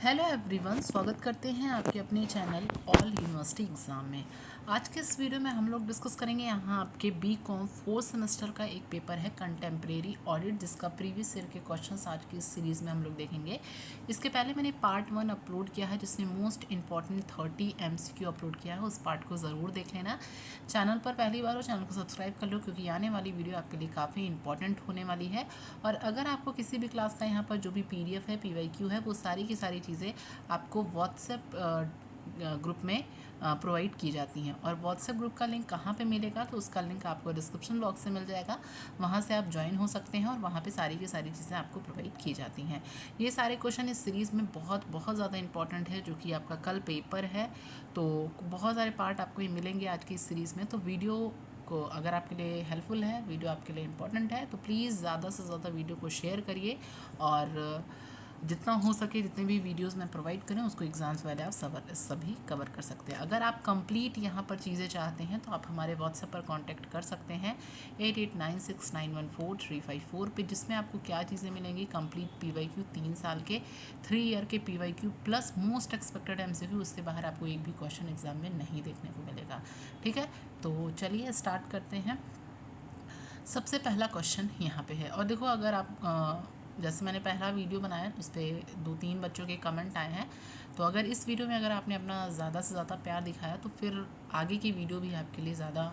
Hello everyone, स्वागत करते हैं आपके अपने चैनल ऑल यूनिवर्सिटी एग्ज़ाम में। आज के इस वीडियो में हम लोग डिस्कस करेंगे यहाँ आपके बीकॉम फोर्थ सेमेस्टर का एक पेपर है कंटेम्प्रेरी ऑडिट, जिसका प्रीवियस ईयर के क्वेश्चंस आज की इस सीरीज़ में हम लोग देखेंगे। इसके पहले मैंने पार्ट 1 अपलोड किया है जिसमें मोस्ट इंपॉर्टेंट 30 MCQ अपलोड किया है, उस पार्ट को ज़रूर देख लेना। चैनल पर पहली बार हो चैनल को सब्सक्राइब कर लो क्योंकि आने वाली वीडियो आपके लिए काफ़ी इंपॉर्टेंट होने वाली है। और अगर आपको किसी भी क्लास का यहाँ पर जो भी PDF है, PYQ है, वो सारी की सारी चीज़ें आपको व्हाट्सएप ग्रुप में प्रोवाइड की जाती हैं। और व्हाट्सएप ग्रुप का लिंक कहाँ पे मिलेगा, तो उसका लिंक आपको डिस्क्रिप्शन बॉक्स से मिल जाएगा, वहाँ से आप ज्वाइन हो सकते हैं और वहाँ पे सारी की सारी चीज़ें आपको प्रोवाइड की जाती हैं। ये सारे क्वेश्चन इस सीरीज़ में बहुत बहुत ज़्यादा इंपॉर्टेंट है, जो कि आपका कल पेपर है, तो बहुत सारे पार्ट आपको ये मिलेंगे आज की इस सीरीज़ में। तो वीडियो को अगर आपके लिए हेल्पफुल है, वीडियो आपके लिए इंपॉर्टेंट है, तो प्लीज़ ज़्यादा से ज़्यादा वीडियो को शेयर करिए और जितना हो सके जितने भी वीडियोस मैं प्रोवाइड करें उसको एग्जाम्स वाले आप सभी कवर कर सकते हैं। अगर आप कंप्लीट यहाँ पर चीज़ें चाहते हैं तो आप हमारे व्हाट्सएप पर कांटेक्ट कर सकते हैं 8896914354 पे, जिसमें आपको क्या चीज़ें मिलेंगी, कंप्लीट PYQ 3 साल के 3 ईयर के PYQ plus most expected MCQ। उससे बाहर आपको एक भी क्वेश्चन एग्जाम में नहीं देखने को मिलेगा। ठीक है, तो चलिए स्टार्ट करते हैं। सबसे पहला क्वेश्चन यहाँ पे है, और देखो अगर आप जैसे मैंने पहला वीडियो बनाया उस पर 2-3 बच्चों के कमेंट आए हैं, तो अगर इस वीडियो में अगर आपने अपना ज़्यादा से ज़्यादा प्यार दिखाया तो फिर आगे की वीडियो भी आपके लिए ज़्यादा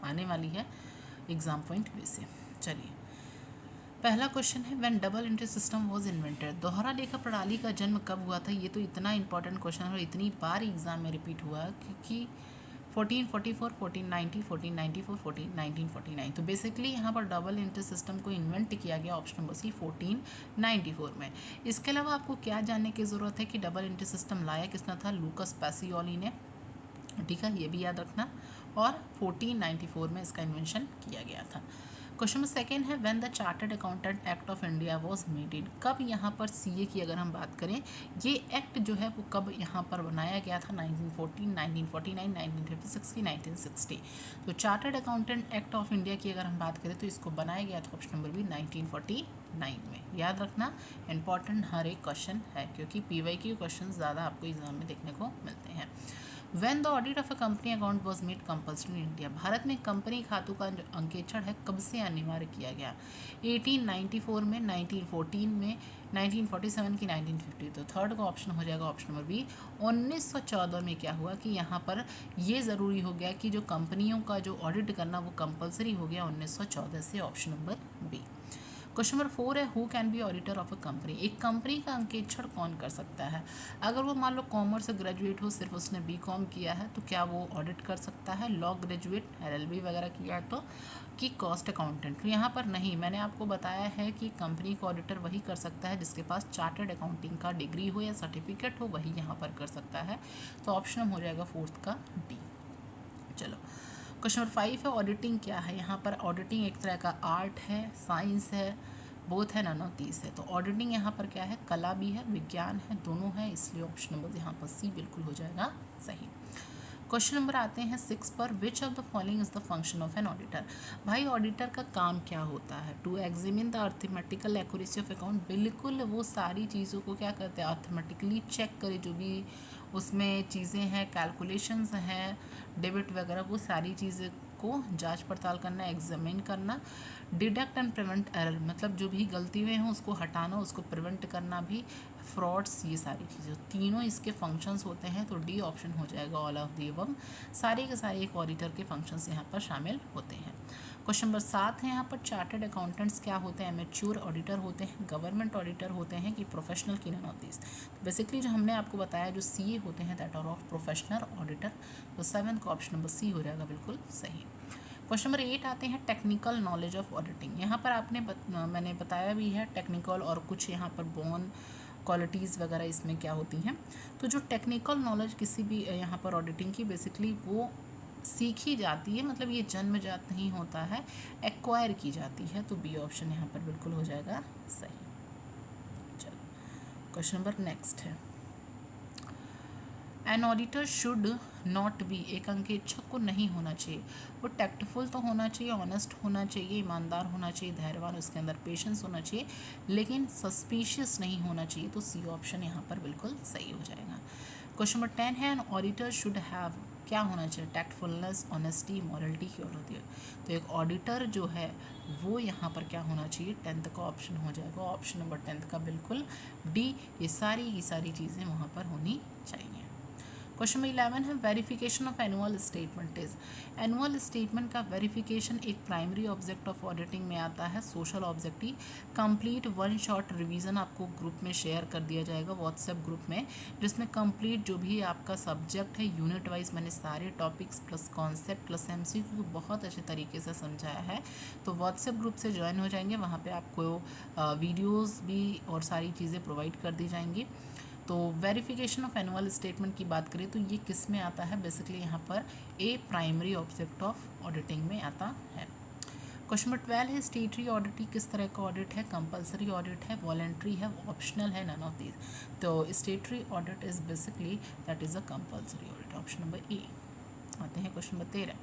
आने वाली है एग्ज़ाम पॉइंट वे से। चलिए, पहला क्वेश्चन है, when double entry system was invented, दोहरा लेखा प्रणाली का जन्म कब हुआ था। ये तो इतना इंपॉर्टेंट क्वेश्चन है और इतनी बार एग्ज़ाम में रिपीट हुआ क्योंकि 1444, 1490, 1494, 1949। तो बेसिकली यहाँ पर डबल एंट्री सिस्टम को इन्वेंट किया गया ऑप्शन नंबर सी 1494 में। इसके अलावा आपको क्या जानने की ज़रूरत है कि डबल एंट्री सिस्टम लाया किसने था, लूकस पैसियोली ने। ठीक है, ये भी याद रखना। और 1494 में इसका इन्वेंशन किया गया था। क्वेश्चन नंबर सेकेंड है, when the chartered accountant act of India was maded, कब यहाँ पर CA की अगर हम बात करें, ये एक्ट जो है वो कब यहाँ पर बनाया गया था, 1914, 1949, 1956 की 1960। तो chartered accountant act of India की अगर हम बात करें तो इसको बनाया गया था ऑप्शन नंबर बी 1949 में। याद रखना, इंपॉर्टेंट हर एक क्वेश्चन है क्योंकि PYQ क्वेश्चन ज़्यादा आपको एग्जाम में देखने को मिलते हैं। When the audit of a company account was made compulsory in India, Bharat में कंपनी खातों का जो अंकेक्षण है कब से अनिवार्य किया गया, 1894 में, 1914 में, 1947 की 1950। तो थर्ड का ऑप्शन हो जाएगा ऑप्शन नंबर बी। 1914 में क्या हुआ कि यहाँ पर ये ज़रूरी हो गया कि जो कंपनियों का जो ऑडिट करना वो कंपलसरी हो गया 1914 से, option number B. Question number 4 है, who can be auditor of a company, एक कंपनी का अंकेक्षण कौन कर सकता है। अगर वो मान लो कॉमर्स से ग्रेजुएट हो, सिर्फ उसने BCom किया है, तो क्या वो ऑडिट कर सकता है, लॉ ग्रेजुएट LLB वगैरह किया है तो, कि कॉस्ट अकाउंटेंट। तो यहाँ पर नहीं, मैंने आपको बताया है कि कंपनी का ऑडिटर वही कर सकता है जिसके पास चार्टर्ड अकाउंटिंग का डिग्री हो या सर्टिफिकेट हो, वही यहाँ पर कर सकता है। तो ऑप्शन हो जाएगा फोर्थ का डी। चलो, क्वेश्चन नंबर 5 है, ऑडिटिंग क्या है। यहाँ पर ऑडिटिंग एक तरह का आर्ट है, साइंस है, बोथ है, नन ऑफ दीज है। तो ऑडिटिंग यहाँ पर क्या है, कला भी है, विज्ञान है, दोनों है, इसलिए ऑप्शन नंबर यहाँ पर सी बिल्कुल हो जाएगा सही। क्वेश्चन नंबर आते हैं 6 पर, which of the following is the function of an auditor. भाई ऑडिटर का काम क्या होता है, to examine the arithmetical accuracy of account, बिल्कुल वो सारी चीज़ों को क्या करते हैं, अर्थमेटिकली चेक करे, जो भी उसमें चीज़ें हैं, कैलकुलेशंस हैं, डेबिट वगैरह, वो सारी चीज़ें को जांच पड़ताल करना, एग्जामिन करना। डिडक्ट एंड प्रिवेंट एरर, मतलब जो भी गलती हुए हैं उसको हटाना, उसको प्रिवेंट करना भी, फ्रॉड्स, ये सारी चीज़ें, तीनों इसके फंक्शंस होते हैं। तो डी ऑप्शन हो जाएगा ऑल ऑफ दी अबव, सारे के सारे एक ऑडिटर के फंक्शंस यहाँ पर शामिल होते हैं। क्वेश्चन नंबर 7 है, यहाँ पर चार्टर्ड अकाउंटेंट्स क्या होते हैं, मैच्योर ऑडिटर होते हैं, गवर्नमेंट ऑडिटर होते हैं, कि प्रोफेशनल की नन ऑफ दिस। तो बेसिकली जो हमने आपको बताया जो CA होते हैं that are of professional auditor. तो 7 का ऑप्शन नंबर सी हो जाएगा बिल्कुल सही। क्वेश्चन नंबर 8 आते हैं, टेक्निकल नॉलेज ऑफ ऑडिटिंग। यहाँ पर मैंने बताया भी है टेक्निकल और कुछ यहाँ पर बोन क्वालिटीज़ वगैरह इसमें क्या होती हैं। तो जो टेक्निकल नॉलेज किसी भी यहाँ पर ऑडिटिंग की, बेसिकली वो सीखी जाती है, मतलब ये जन्मजात नहीं होता है, एक्वायर की जाती है। तो बी ऑप्शन यहाँ पर बिल्कुल हो जाएगा सही। चलो, क्वेश्चन नंबर नेक्स्ट है, an auditor should not B, एक अंकेक्षक को नहीं होना चाहिए, वो टैक्टफुल तो होना चाहिए, ऑनेस्ट होना चाहिए, ईमानदार होना चाहिए, धैर्यवान, उसके अंदर पेशेंस होना चाहिए, लेकिन सस्पिशियस नहीं होना चाहिए। तो सी ऑप्शन यहाँ पर बिल्कुल सही हो जाएगा। क्वेश्चन नंबर 10 है एन ऑडिटर शुड हैव, क्या होना चाहिए, टैक्टफुलनेस, ऑनेस्टी, मॉरलिटी की और होती है। तो एक ऑडिटर जो है वो यहाँ पर क्या होना चाहिए, 10th का ऑप्शन हो जाएगा, ऑप्शन नंबर 10th का बिल्कुल डी, ये सारी की सारी चीज़ें वहाँ पर होनी चाहिए। क्वेश्चन नंबर 11 है verification of annual statement is, annual statement का वेरिफिकेशन एक प्राइमरी ऑब्जेक्ट ऑफ ऑडिटिंग में आता है, social objective. Complete one shot revision आपको ग्रुप में शेयर कर दिया जाएगा व्हाट्सएप ग्रुप में, जिसमें कंप्लीट जो भी आपका सब्जेक्ट है यूनिट वाइज मैंने सारे topics plus concept plus MCQ को बहुत अच्छे तरीके से समझाया है। तो व्हाट्सएप ग्रुप से ज्वाइन हो जाएंगे, वहाँ पर आपको वीडियोज़ भी और सारी चीज़ें प्रोवाइड कर दी जाएंगी। तो वेरिफिकेशन ऑफ एनुअल स्टेटमेंट की बात करें तो ये किस में आता है, बेसिकली यहाँ पर ए प्राइमरी ऑब्जेक्ट ऑफ ऑडिटिंग में आता है। क्वेश्चन नंबर 12 है स्टेटरी ऑडिट किस तरह का ऑडिट है, कंपलसरी ऑडिट है, वॉलेंट्री है, ऑप्शनल है, नन ऑफ दीज। तो statutory audit is basically that is a compulsory audit, option number A. आते हैं question number 13,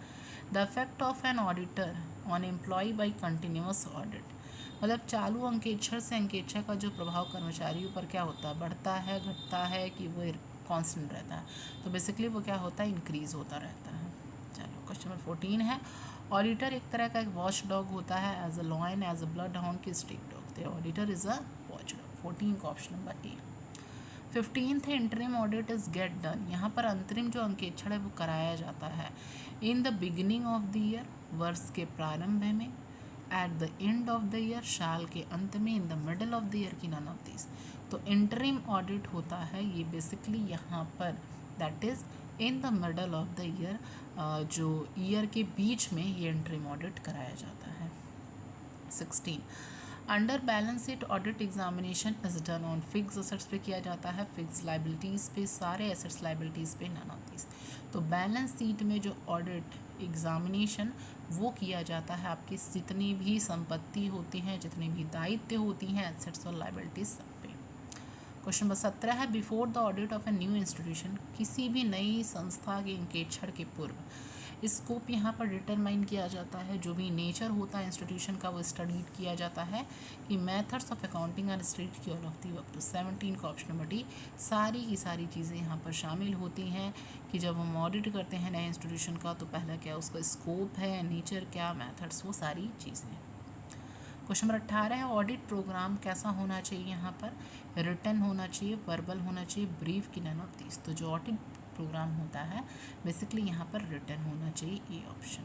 the effect of an auditor on employ by continuous audit, मतलब चालू अंकेक्षण से अंकेक्षण का जो प्रभाव कर्मचारियों पर क्या होता है, बढ़ता है, घटता है कि वो कांस्टेंट रहता है। तो बेसिकली वो क्या होता है, इंक्रीज होता रहता है। चलो क्वेश्चन नंबर 14 है ऑडिटर एक तरह का एक वॉच डॉग होता है, as a lion, as a blood hound की स्ट्रीट डॉग, तो auditor is a watch dog, 14 का ऑप्शन नंबर ए। 15 है interim audit is get done, यहाँ पर अंतरिम जो अंकेक्षण है वो कराया जाता है in the beginning of the year, वर्ष के प्रारंभ में, eight the end of the year, साल के अंत में, in the middle of the year की, नन ऑफ दिस। तो इंटरिम ऑडिट होता है ये बेसिकली यहाँ पर that is in the middle of the year, जो ईयर के बीच में ये इंटरिम ऑडिट कराया जाता है। 16 under balance sheet audit examination is done on fix assets पे किया जाता है, फिक्स लाइबिलिटीज़ पे, सारे एसेट्स लाइबिलिटीज़ पे, नन ऑफ दिस। तो बैलेंस शीट में जो ऑडिट एग्जामिनेशन वो किया जाता है आपकी जितनी भी संपत्ति होती हैं, जितनी भी दायित्व होती हैं, एसेट्स और लाइबिलिटीज सब पे। क्वेश्चन नंबर 17 है before the audit of a new institution, किसी भी नई संस्था के अंकेक्षण के पूर्व स्कोप यहाँ पर डिटरमाइन किया जाता है, जो भी नेचर होता है इंस्टीट्यूशन का वो स्टडी किया जाता है, कि methods of accounting are studied की ऑल ऑफ दी वक्त। 17 का ऑप्शन नंबर डी, सारी की सारी चीज़ें यहाँ पर शामिल होती हैं कि जब हम ऑडिट करते हैं नए इंस्टीट्यूशन का तो पहला क्या उसका स्कोप है, नेचर क्या, मेथड्स, वो सारी चीज़ें। क्वेश्चन नंबर 18 है ऑडिट प्रोग्राम कैसा होना चाहिए, यहाँ पर रिटन होना चाहिए, वर्बल होना चाहिए, ब्रीफ की, नन ऑफ दिस। तो जो ऑडिट प्रोग्राम होता है बेसिकली यहाँ पर रिटन होना चाहिए, ए ऑप्शन।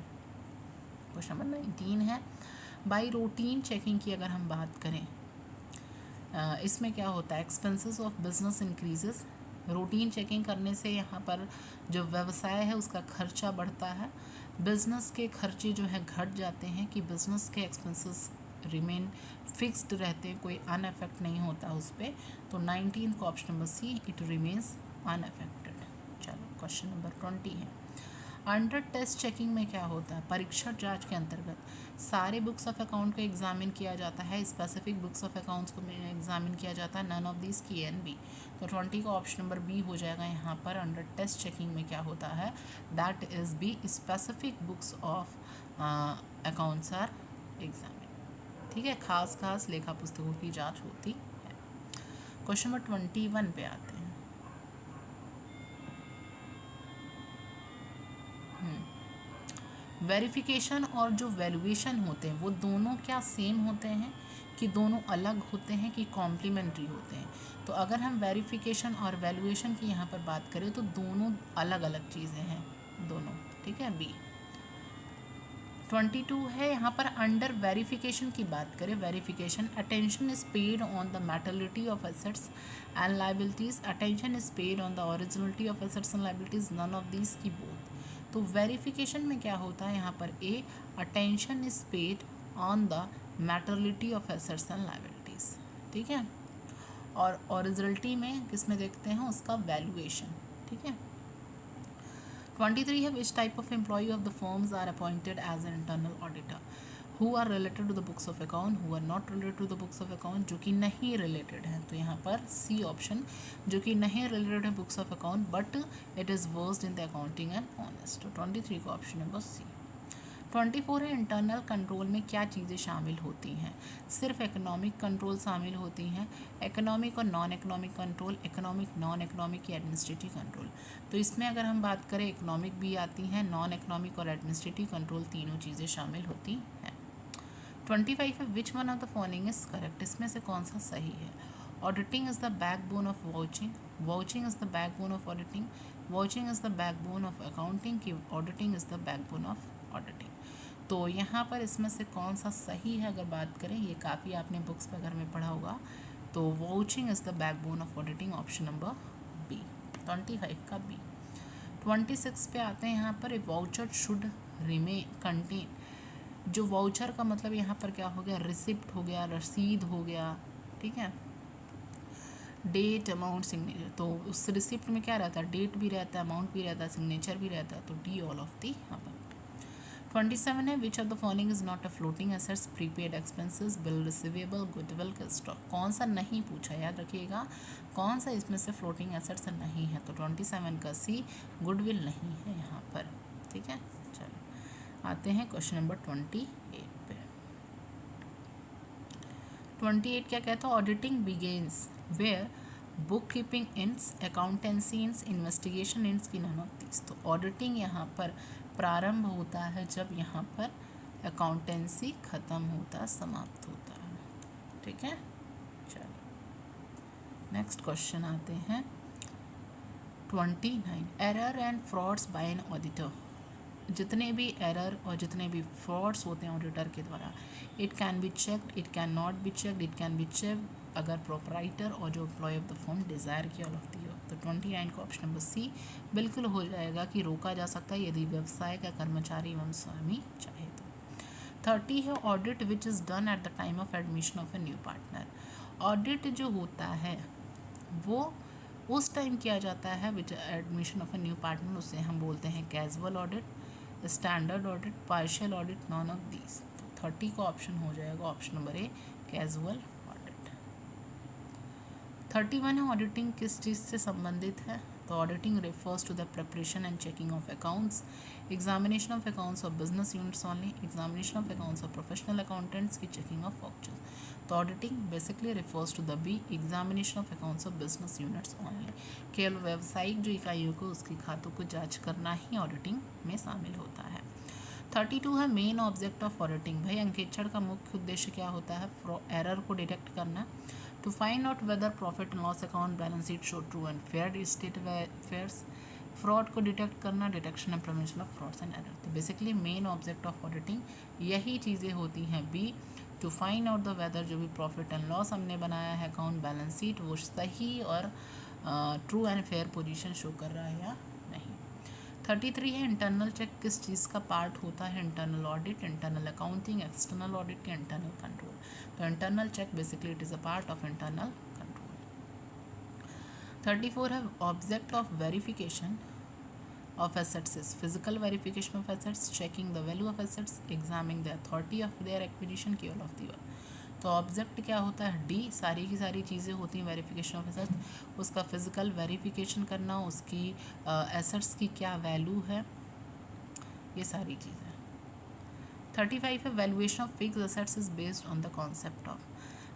क्वेश्चन नंबर 19 है बाई रूटीन चेकिंग की अगर हम बात करें, इसमें क्या होता है, expenses of business increases, routine checking करने से यहाँ पर जो व्यवसाय है उसका खर्चा बढ़ता है, बिजनेस के खर्चे जो है घट जाते हैं, कि बिजनेस के एक्सपेंसेस रिमेन फिक्स्ड रहते हैं, कोई अनअफेक्ट नहीं होता उस पर। तो 19 का option number C, it remains unaffected. चलो क्वेश्चन नंबर 20 है अंडर टेस्ट चेकिंग में क्या होता है, परीक्षण जांच के अंतर्गत सारे बुक्स ऑफ अकाउंट को एग्जामिन किया जाता है, स्पेसिफिक बुक्स ऑफ अकाउंट्स को एग्जामिन किया जाता है, नन ऑफ दिस की एन बी। तो 20 का ऑप्शन नंबर बी हो जाएगा यहाँ पर। अंडर टेस्ट चेकिंग में क्या होता है, that is B, specific books of accounts are examine. ठीक है, खास लेखा पुस्तकों की जाँच होती है। क्वेश्चन नंबर 21 पे आते हैं। वेरिफिकेशन और जो वैल्यूएशन होते हैं वो दोनों क्या सेम होते हैं, कि दोनों अलग होते हैं, कि कॉम्प्लीमेंट्री होते हैं। तो अगर हम वेरिफिकेशन और वैल्यूएशन की यहाँ पर बात करें तो दोनों अलग अलग चीज़ें हैं दोनों। ठीक है, बी। 22 है यहाँ पर अंडर वेरिफिकेशन की बात करें, verification attention is paid on the materiality of assets and liabilities, attention is paid on the originality of assets and liabilities, none of these की बोथ। तो वेरिफिकेशन में क्या होता है यहाँ पर, a attention is paid on the materiality of assets and liabilities, ठीक है, और ओरिजिनलिटी में किस में देखते हैं, उसका वैल्यूएशन। ठीक है। 23 है which type of employee of the firms are appointed as an internal auditor, who are related to the books of account, who are not related to the books of account, जो कि नहीं related है, तो यहाँ पर C option, जो कि नहीं रिलेटेड है books of account but it is versed in the accounting and honest, तो 23 का ऑप्शन नंबर सी। 24 है इंटरनल कंट्रोल में क्या चीज़ें शामिल होती हैं, सिर्फ इकोनॉमिक कंट्रोल शामिल होती हैं, इकोनॉमिक और non economic control, economic non economic या एडमिनिस्ट्रेटिव कंट्रोल। तो इसमें अगर हम बात करें इकोनॉमिक भी आती हैं, नॉन इकोनॉमिक और एडमिनिस्ट्रेटिव कंट्रोल तीनों चीज़ें शामिल होती हैं। 25 है which one of the following is correct, इसमें से कौन सा सही है। Auditing is the backbone of vouching, vouching is the backbone of auditing, vouching is the backbone of accounting की auditing is the backbone of auditing. तो यहाँ पर इसमें से कौन सा सही है अगर बात करें, ये काफ़ी आपने बुक्स वगैरह में पढ़ा होगा, तो vouching is the backbone of auditing, option number B, 25 का बी। 26 पे आते हैं यहाँ पर, a voucher should remain contain, जो वाउचर का मतलब यहाँ पर क्या हो गया, रिसिप्ट हो गया, रसीद हो गया, ठीक है, डेट अमाउंट सिग्नेचर, तो उस रिसिप्ट में क्या रहता है, डेट भी रहता है, अमाउंट भी रहता है, सिग्नेचर भी रहता है, तो डी ऑल ऑफ दी यहाँ पर। 27 है विच of the following is not a floating assets, prepaid expenses, bill receivable, goodwill stock, कौन सा नहीं पूछा, याद रखिएगा कौन सा इसमें से फ्लोटिंग एसेट्स नहीं है, तो 27 का सी, गुडविल नहीं है यहाँ पर, ठीक है। चलो आते हैं क्वेश्चन नंबर 28 पे। 28 क्या कहता है, auditing begins where book keeping ends, accountancy ends, investigation ends की नन ऑफ दिस। तो ऑडिटिंग यहाँ पर प्रारंभ होता है जब यहाँ पर अकाउंटेंसी ख़त्म होता, समाप्त होता है, ठीक है। चलो नेक्स्ट क्वेश्चन आते हैं 29, error and frauds by an auditor, जितने भी एरर और जितने भी फ्रॉड्स होते हैं ऑडिटर के द्वारा, it can be checked, it can not be checked, it can be checked अगर प्रोपराइटर और जो employ of the firm desire की ऑल ऑफ दी हो, तो 29 का ऑप्शन नंबर सी बिल्कुल हो जाएगा कि रोका जा सकता है यदि व्यवसाय का कर्मचारी एवं स्वामी चाहे तो। 30 है audit which is done at the time of admission of a new partner, audit जो होता है वो उस टाइम किया जाता है which admission of a new partner, उसे हम बोलते हैं casual audit, standard audit, partial audit, none of these. तो 30 का ऑप्शन हो जाएगा option number A, casual audit. 31 है ऑडिटिंग किस चीज़ से संबंधित है, तो auditing refers to the preparation and checking of accounts, examination of accounts of business units only, examination of accounts of professional accountants की चेकिंग ऑफ वाउचर्स। तो auditing basically refers to the B, examination of accounts of business units only, केवल व्यावसायिक जो इकाइयों को उसकी खातों को जांच करना ही ऑडिटिंग में शामिल होता है। 32 है मेन ऑब्जेक्ट ऑफ ऑडिटिंग, भाई अंकेक्षण का मुख्य उद्देश्य क्या होता है, एरर को डिटेक्ट करना, to find out whether profit and loss account balance sheet show true and fair state affairs, fraud को डिटेक्ट करना, detection and prevention of frauds and error. तो basically main object of auditing यही चीज़ें होती हैं। B, to find out the whether जो भी profit and loss हमने बनाया है अकाउंट बैलेंस शीट वो सही और true and fair position show कर रहा है या नहीं। 33 है इंटरनल चेक किस चीज़ का पार्ट होता है, internal audit, internal accounting, external audit या इंटरनल कंट्रोल। तो internal check basically it is a part of internal control. 34 है object of verification of assets is physical verification of assets, checking the value of assets, examining the authority of their acquisition की all of the above। तो object क्या होता है, D, सारी की सारी चीज़ें होती हैं वेरिफिकेशन ऑफ एसेट्स, उसका फिजिकल वेरिफिकेशन करना, उसकी एसेट्स की क्या वैल्यू है, ये सारी चीज़ें। 35 है valuation of fix assets is based on the concept of,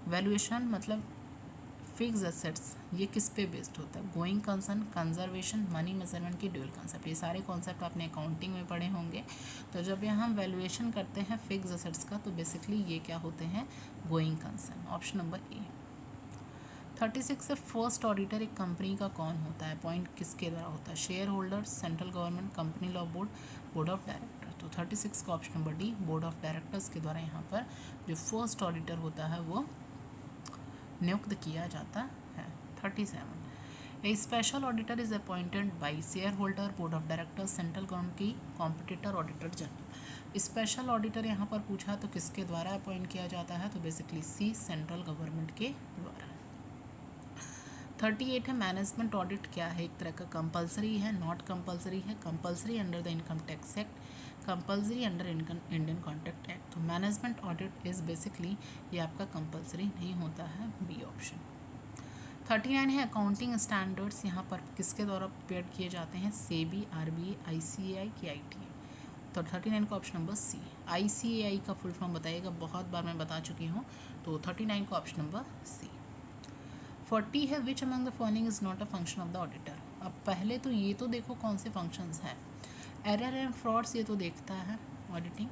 valuation मतलब फिक्स एसेट्स ये किस पे बेस्ड होता है, going concern, conservation, money measurement की ड्यूअल कंसेप्ट, ये सारे कॉन्सेप्ट आपने अकाउंटिंग में पढ़े होंगे। तो जब यहाँ हम वैल्यूएशन करते हैं फिक्स एसेट्स का तो बेसिकली ये क्या होते हैं, गोइंग कंसर्न, ऑप्शन नंबर ए। 36 से फर्स्ट ऑडिटर एक कंपनी का कौन होता है, पॉइंट किसके द्वारा होता है, share holder, central government, company law board, board of director. तो 36 का option number D, board of directors के द्वारा यहाँ पर जो फर्स्ट ऑडिटर होता है वो नियुक्त किया जाता है। 37 a special auditor is appointed by share holder, board of directors, central government की competitor auditor general. Special auditor यहाँ पर पूछा तो किसके द्वारा अपॉइंट किया जाता है, तो बेसिकली सी, सेंट्रल गवर्नमेंट के द्वारा। 38 है मैनेजमेंट ऑडिट क्या है, एक तरह का कंपलसरी है, नॉट कंपलसरी है, compulsory under the income tax act, compulsory under Indian contract act. तो मैनेजमेंट ऑडिट इज़ बेसिकली ये आपका कंपलसरी नहीं होता है, बी ऑप्शन। 39 है अकाउंटिंग स्टैंडर्ड्स, यहाँ पर किसके द्वारा प्रिपेयर किए जाते हैं, सेबी, आरबीआई, आईसीएआई की आईटीए। तो 39 का ऑप्शन नंबर सी। आईसीएआई का फुल फॉर्म बताइएगा, बहुत बार मैं बता चुकी हूँ। तो 39 का ऑप्शन नंबर सी। 40 है which among the following is not a function of the auditor. अब पहले तो ये तो देखो कौन से फंक्शंस हैं। एरर एंड फ्रॉड्स ये तो देखता है ऑडिटिंग,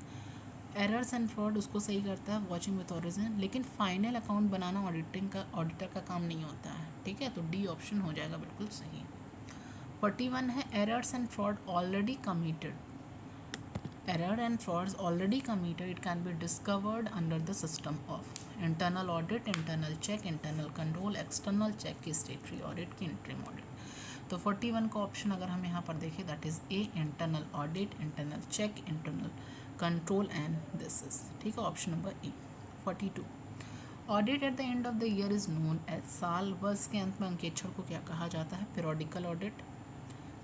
एरर्स एंड फ्रॉड उसको सही करता है, वॉचिंग विथ ओरिजिन, लेकिन फाइनल अकाउंट बनाना ऑडिटर का काम नहीं होता है, ठीक है। तो डी ऑप्शन हो जाएगा बिल्कुल सही। 41 है errors and fraud already committed, error and frauds already committed, it can be discovered under the system of internal audit, internal check, internal control, external check की statutory audit की interim audit। तो 41 का option अगर हम यहाँ पर देखें that is a, internal audit, internal check, internal control and this is, ठीक है, option number A. 42 audit at the end of the year is known as, साल वर्ष के अंत में अंकेक्षण को क्या कहा जाता है, periodical audit,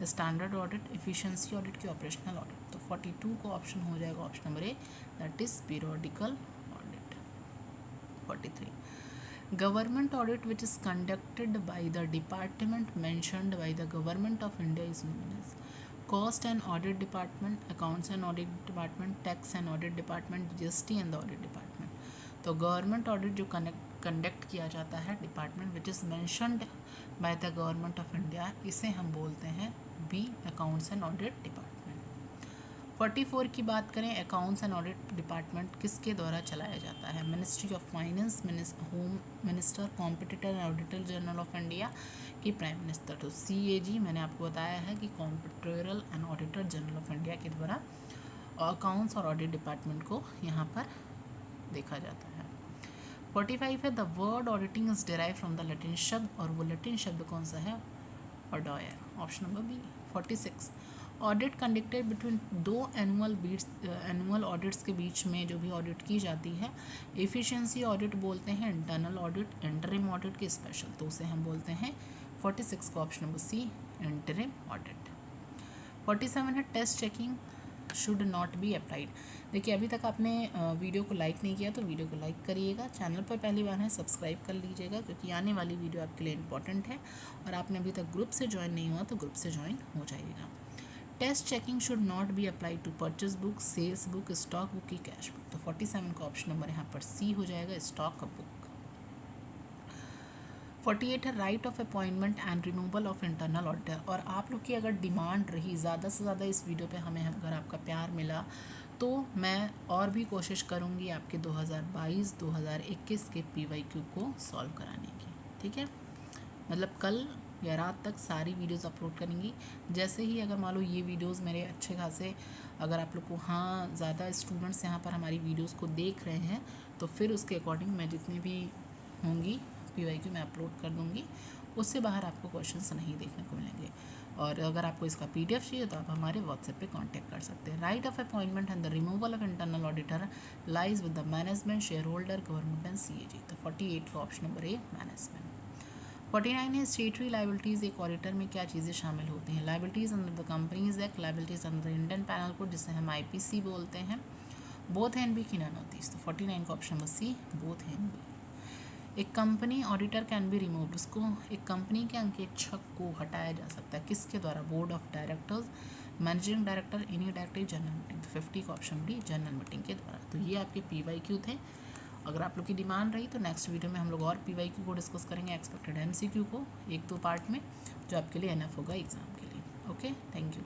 standard audit, efficiency audit की ऑपरेशनल ऑडिट। तो 42 को ऑप्शन हो जाएगा option number A, that is periodical audit. 43 government audit which is conducted by the department mentioned by the government of India is known as cost and audit department, accounts and audit department, tax and audit department, GST and the audit department. तो government audit जो conduct किया जाता है department which is mentioned by the government of India, इसे हम बोलते हैं B, accounts and audit department. 44 की बात करें, अकाउंट्स एंड ऑडिट डिपार्टमेंट किसके द्वारा चलाया जाता है, ministry of finance, home minister, competitor and auditor general of India की प्राइम मिनिस्टर। तो CAG मैंने आपको बताया है कि competitorial and auditor general of India के द्वारा अकाउंट्स और ऑडिट डिपार्टमेंट को यहाँ पर देखा जाता है। 45 है the word auditing is derive from the Latin शब्द, और वो लैटिन शब्द कौन सा है, audire, option number B. 46 audit conducted between दो एनुअल ऑडिट्स के बीच में जो भी ऑडिट की जाती है, एफिशिएंसी ऑडिट बोलते हैं, इंटरनल ऑडिट, इंटरिम ऑडिट के स्पेशल, तो उसे हम बोलते हैं 46 का option number C, interim audit. 47 है test checking should not be applied. देखिए अभी तक आपने वीडियो को लाइक नहीं किया तो वीडियो को लाइक करिएगा, चैनल पर पहली बार है सब्सक्राइब कर लीजिएगा क्योंकि आने वाली वीडियो आपके लिए इंपॉर्टेंट है, और आपने अभी तक ग्रुप से ज्वाइन नहीं हुआ तो ग्रुप से ज्वाइन हो जाइएगा। Test checking should not be applied to purchase book, sales book, stock book की कैश बुक। तो 47 का ऑप्शन नंबर यहाँ पर सी हो जाएगा, स्टॉक बुक। 48 है right of appointment and removal of internal auditor, और आप लोग की अगर डिमांड रही ज़्यादा से ज़्यादा इस वीडियो पे, हमें अगर आपका प्यार मिला तो मैं और भी कोशिश करूँगी आपके 2022-2021 के PYQ को सॉल्व कराने की, ठीक है। मतलब कल या रात तक सारी वीडियोस अपलोड करेंगी। जैसे ही अगर मान लो ये वीडियोस मेरे अच्छे खासे, अगर आप लोग को हाँ ज़्यादा स्टूडेंट्स यहाँ पर हमारी वीडियोस को देख रहे हैं तो फिर उसके अकॉर्डिंग मैं जितनी भी होंगी PYQ मैं अपलोड कर दूँगी, उससे बाहर आपको क्वेश्चंस नहीं देखने को मिलेंगे। और अगर आपको इसका PDF चाहिए तो आप हमारे WhatsApp पे कांटेक्ट कर सकते हैं। Right of appointment and the removal of internal auditor lies with the management, share holder, government and CAG। तो 48 का ऑप्शन नंबर ए, मैनेजमेंट। 49 है स्टेटरी लाइबिलिटीज़, एक ऑडिटर में क्या चीज़ें शामिल होती हैं, liabilities under the companies act, liabilities under the Indian penal code जिसे हम IPC बोलते हैं, बोथ हैंड बी की नन होती है। तो 49 का option number C, both A and B. एक company auditor can be removed, उसको एक कंपनी के अंकेक्षक को हटाया जा सकता है किसके द्वारा, board of directors, managing director, any director, general meeting. तो 50 का ऑप्शन डी, जनरल मीटिंग के द्वारा। तो ये आपके PYQ थे। अगर आप लोग की डिमांड रही तो नेक्स्ट वीडियो में हम लोग और PYQ को डिस्कस करेंगे, एक्सपेक्टेड MCQ को 1-2 पार्ट में, जो आपके लिए NF होगा एग्ज़ाम के लिए। Okay, thank you.